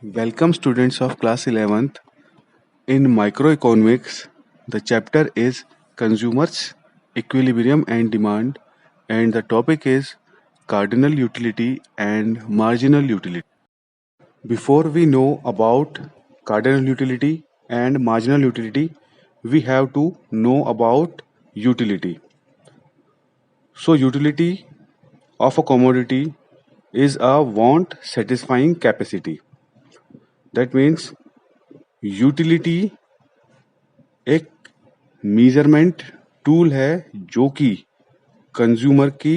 Welcome students of class 11th. In microeconomics, the chapter is consumers, equilibrium and demand, and the topic is cardinal utility and marginal utility. Before we know about cardinal utility and marginal utility, we have to know about utility. So utility of a commodity is a want satisfying capacity. That means utility एक measurement tool है जो कि consumer की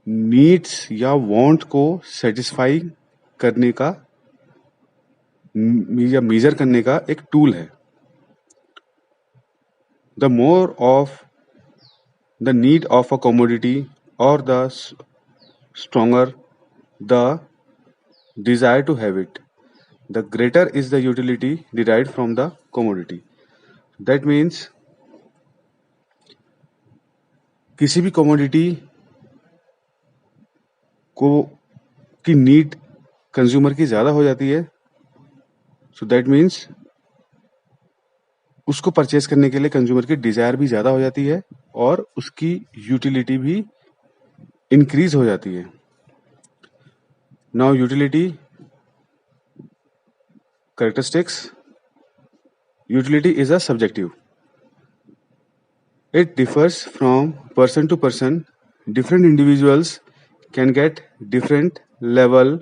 needs या want को satisfy करने का या मेजर करने का एक टूल है. The more of the need of a commodity और the stronger the desire to have it, the greater is the utility derived from the commodity. That means किसी भी कमोडिटी को की नीड कंज्यूमर की ज़्यादा हो जाती है, सो दैट मीन्स उसको परचेज करने के लिए कंज्यूमर की डिज़ायर भी ज़्यादा हो जाती है और उसकी यूटिलिटी भी इंक्रीज हो जाती है. Now utility characteristics. Utility is a subjective. It differs from person to person. Different individuals can get different level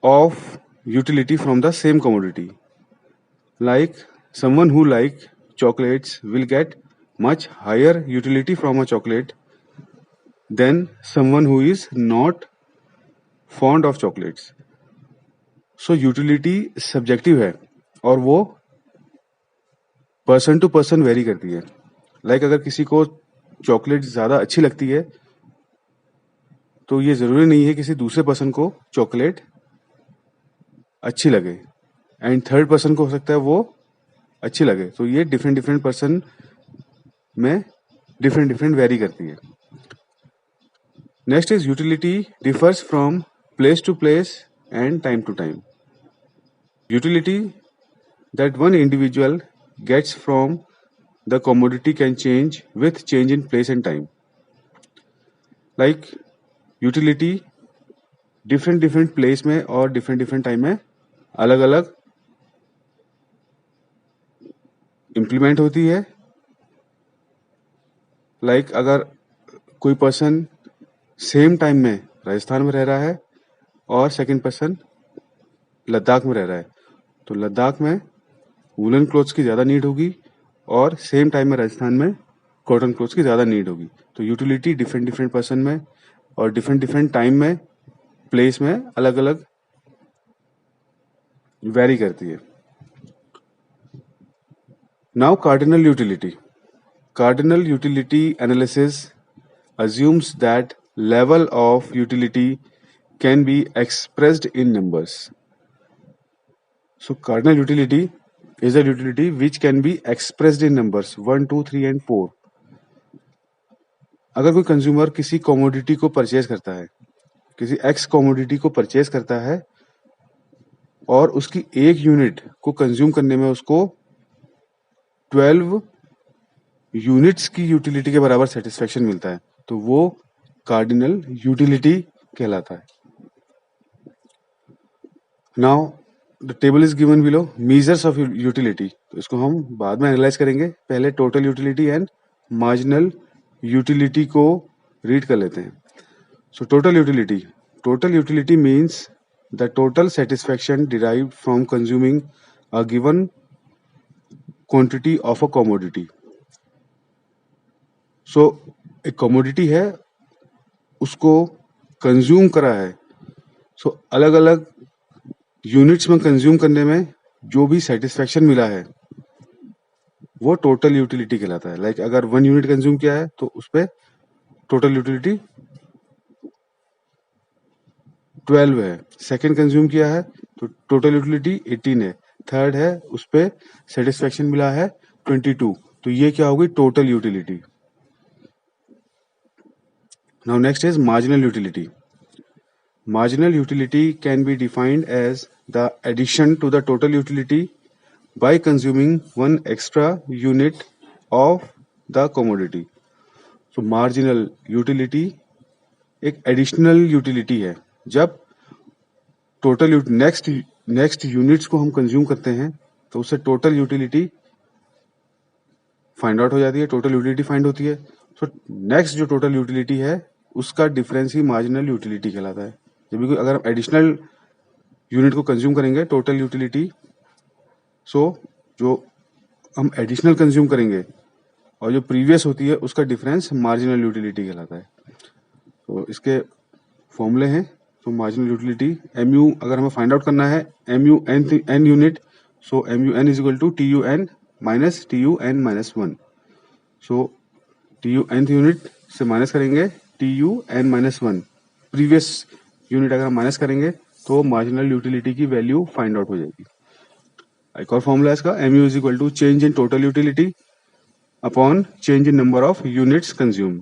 of utility from the same commodity. Like someone who like chocolates will get much higher utility from a chocolate than someone who is not fond of chocolates. So utility subjective है और वो person to person very करती है. Like अगर किसी को chocolate ज़्यादा अच्छी लगती है तो ये ज़रूरी नहीं है किसी दूसरे पर्सन को चॉकलेट अच्छी लगे, एंड थर्ड पर्सन को हो सकता है वो अच्छी लगे. तो ये डिफरेंट डिफरेंट पर्सन में डिफरेंट वेरी करती है. Next is utility differs from place to place and time to time. Utility that one individual gets from the commodity can change with change in place and time. Like utility different place में और different time में अलग अलग implement होती है. Like अगर कोई person same time में राजस्थान में रह रहा है और सेकंड पर्सन लद्दाख में रह रहा है, तो लद्दाख में वुलन क्लोथ्स की ज़्यादा नीड होगी और सेम टाइम में राजस्थान में कॉटन क्लोथ्स की ज़्यादा नीड होगी. तो यूटिलिटी डिफरेंट पर्सन में और डिफरेंट टाइम में प्लेस में अलग अलग वेरी करती है. Now cardinal utility. Cardinal utility analysis assumes that level of utility can be expressed in numbers. So cardinal utility is a utility which can be expressed in numbers 1, 2, 3 and 4. अगर कोई consumer किसी commodity को purchase करता है, किसी x commodity को purchase करता है और उसकी एक यूनिट को कंज्यूम करने में उसको 12 यूनिट्स की यूटिलिटी के बराबर सेटिस्फेक्शन मिलता है, तो वो कार्डिनल यूटिलिटी कहलाता है. Now the table is given below measures of utility. तो इसको हम बाद में एनालाइज करेंगे. पहले total utility and marginal utility को रीड कर लेते हैं. So total utility means the total satisfaction derived from consuming a given quantity of a commodity. So एक कमोडिटी है, उसको कंज्यूम करा है, सो अलग अलग यूनिट्स में कंज्यूम करने में जो भी सेटिस्फेक्शन मिला है वो टोटल यूटिलिटी कहलाता है. लाइक अगर 1 यूनिट कंज्यूम किया है तो उस पर टोटल यूटिलिटी 12 है. सेकेंड कंज्यूम किया है तो टोटल यूटिलिटी 18 है. थर्ड है, उस पर सेटिस्फेक्शन मिला है 22, तो ये क्या होगी total utility. Now next is marginal utility. marginal utility can be defined as the addition to the total utility by consuming one extra unit of the commodity. So marginal utility एक additional utility है. जब total next units को हम consume करते हैं तो उससे total utility find out हो जाती है, टोटल यूटिलिटी फाइंड होती है. सो नेक्स्ट जो टोटल यूटिलिटी है उसका डिफरेंस ही मार्जिनल यूटिलिटी कहलाता है. जब भी अगर हम एडिशनल यूनिट को कंज्यूम करेंगे टोटल यूटिलिटी, सो जो हम एडिशनल कंज्यूम करेंगे और जो प्रीवियस होती है उसका डिफरेंस मार्जिनल यूटिलिटी कहलाता है. तो इसके फॉर्मूले हैं. तो मार्जिनल यूटिलिटी MU अगर हमें फाइंड आउट करना है MU n unit, so MU n is equal to TU n minus TU n minus 1. So TU nth unit से माइनस करेंगे TU n minus 1. Previous unit अगर हम माइनस करेंगे तो मार्जिनल यूटिलिटी की वैल्यू फाइंड आउट हो जाएगी. एक और फॉर्मूला है इसका, MU is equal to change in total utility upon change in number of units consume.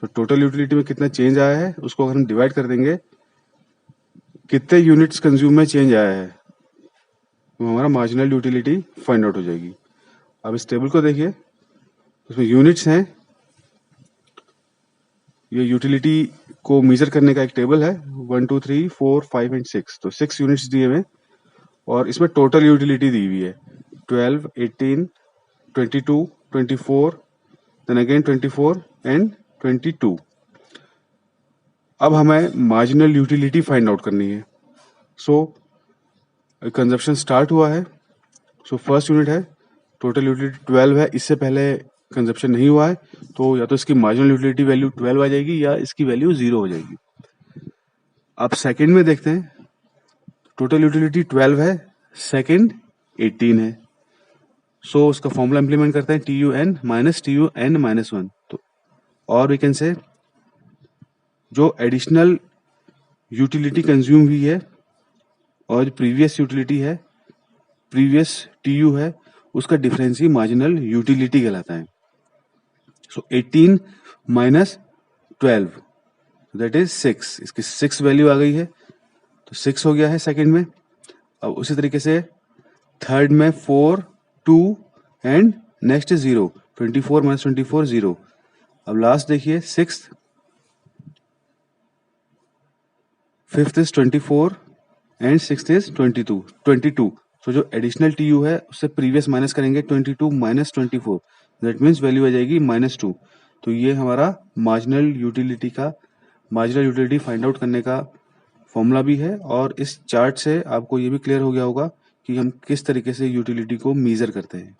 तो टोटल यूटिलिटी में कितना चेंज आया है उसको अगर हम डिवाइड कर देंगे कितने यूनिट्स कंज्यूम में चेंज आया है तो हमारा मार्जिनल यूटिलिटी फाइंड आउट हो जाएगी. अब इस टेबल को देखिए, उसमें यूनिट्स हैं. ये यूटिलिटी को मेजर करने का एक टेबल है, 1 2 3 4 5 एंड 6. तो 6 यूनिट्स दिए हुए और इसमें टोटल यूटिलिटी दी हुई है 12, 18, 22, 24, देन अगेन 24 एंड 22. अब हमें मार्जिनल यूटिलिटी फाइंड आउट करनी है. सो कंजप्शन स्टार्ट हुआ है. सो फर्स्ट यूनिट है, टोटल यूटिलिटी 12 है, इससे पहले कंजप्शन नहीं हुआ है तो या तो इसकी मार्जिनल यूटिलिटी वैल्यू 12 आ जाएगी या इसकी वैल्यू 0 हो जाएगी. अब सेकंड में देखते हैं, टोटल यूटिलिटी 12 है, सेकंड 18 है. सो उसका फॉर्मूला इंप्लीमेंट करते हैं TU n minus TU n minus 1. तो और वी कैन से जो एडिशनल यूटिलिटी कंज्यूम हुई है और प्रीवियस यूटिलिटी है, प्रीवियस TU है, उसका डिफरेंस ही मार्जिनल यूटिलिटी कहलाता है. सो 18 माइनस 12 दैट इज 6. इसकी 6 वैल्यू आ गई है तो 6 हो गया है सेकंड में. अब उसी तरीके से थर्ड में 4, 2 एंड नेक्स्ट 0. 24 माइनस 24 0. अब लास्ट देखिए 6th, 5th is 24 and 6th is 22. सो जो एडिशनल TU है उससे प्रीवियस माइनस करेंगे 22 माइनस 24, दैट मीन्स वैल्यू आ जाएगी -2. तो ये हमारा मार्जिनल यूटिलिटी फाइंड आउट करने का फॉर्मूला भी है. और इस चार्ट से आपको ये भी क्लियर हो गया होगा कि हम किस तरीके से यूटिलिटी को मेजर करते हैं.